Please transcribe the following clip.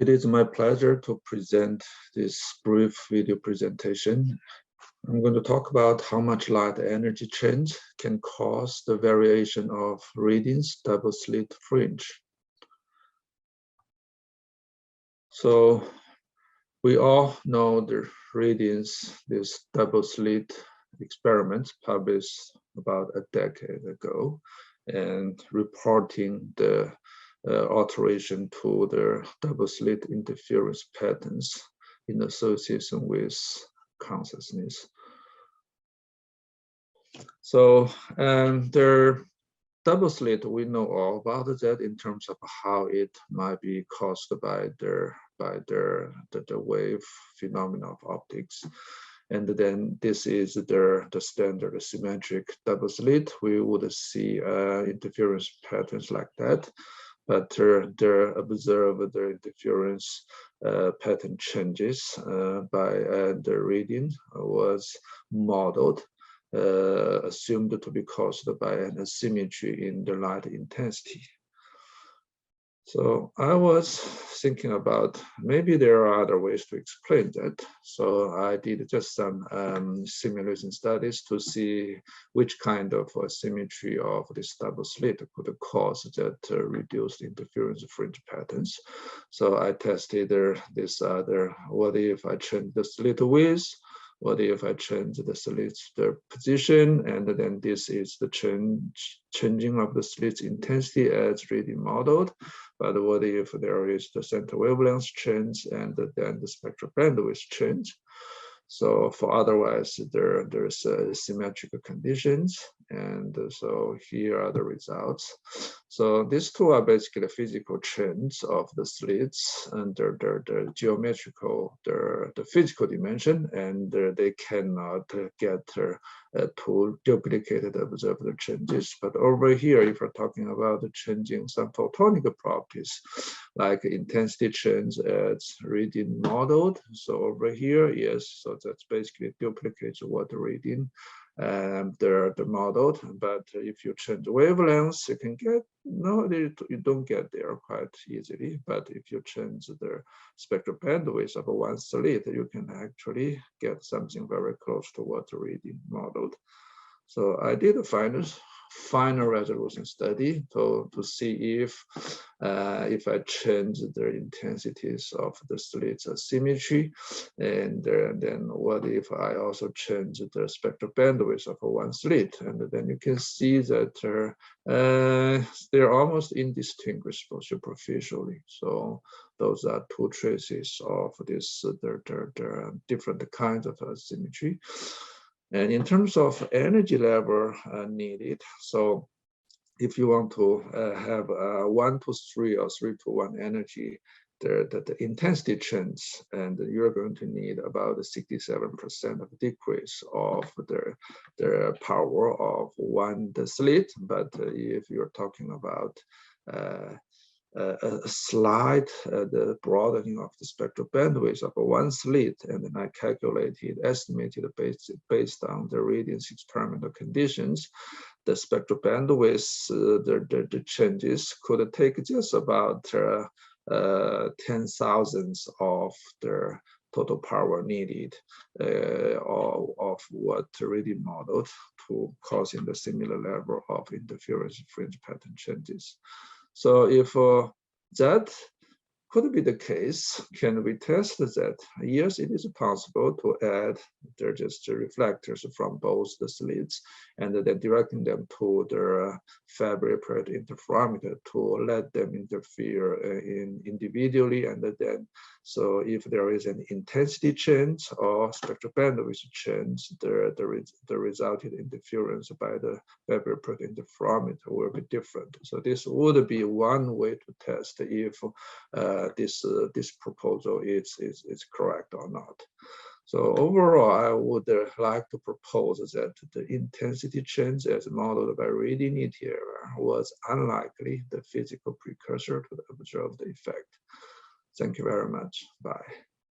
It is my pleasure to present this brief video presentation. I'm going to talk about how much light energy change can cause the variation of Radin's double-slit fringe. So we all know the Radin's this double-slit experiments published about a decade ago and reporting the alteration to the double-slit interference patterns in association with consciousness. So, and their double-slit, we know all about that in terms of how it might be caused by the wave phenomena of optics. And then this is the standard symmetric double-slit. We would see interference patterns like that. But they observe the interference pattern changes by the Radin was modeled, assumed to be caused by an asymmetry in the light intensity. So I was thinking about maybe there are other ways to explain that. So I did just some simulation studies to see which kind of asymmetry of this double slit could cause that reduced interference fringe patterns. So I tested this other, what if I change the slit width? What if I change the slits, the position, and then this is the changing of the slits intensity as Radin modeled. But what if there is the center wavelength change and then the spectral bandwidth change? So for otherwise, there's symmetric conditions. And so here are the results. So these two are basically physical changes of the slits and the geometrical, the physical dimension, and they cannot get to duplicated observed changes. But over here, if we're talking about the changing some photonic properties, like intensity change as Radin modeled. So over here, yes, so that's basically duplicates what Radin the modeled. But if you change the wavelengths, you can get, no, you don't get there quite easily. But if you change the spectral bandwidth of one slit, you can actually get something very close to what Radin modeled. So I did a final resolution study to see if I change the intensities of the slits asymmetry, and then what if I also change the spectral bandwidth of one slit, and then you can see that they're almost indistinguishable superficially. So those are two traces of this the different kinds of asymmetry. And in terms of energy level needed, so if you want to have 1 to 3 or 3 to 1 energy, the intensity change, and you're going to need about 67% of decrease of the power of one slit. But if you're talking about a slight the broadening of the spectral bandwidth of one slit, and then I estimated based on the Radin's experimental conditions, the spectral bandwidth, the changes could take just about 10,000ths of the total power needed of what Radin modeled to causing the similar level of interference fringe pattern changes. So if that could be the case, can we test that? Yes, it is possible to add just reflectors from both the slits and then directing them to the fabricated interferometer to let them interfere individually, and then so if there is an intensity change or spectral bandwidth change, the resulted interference by the fabricated interferometer will be different. So this would be one way to test if this proposal is correct or not. So overall, I would like to propose that the intensity change as modeled by Radin was unlikely the physical precursor to the observed effect. Thank you very much. Bye.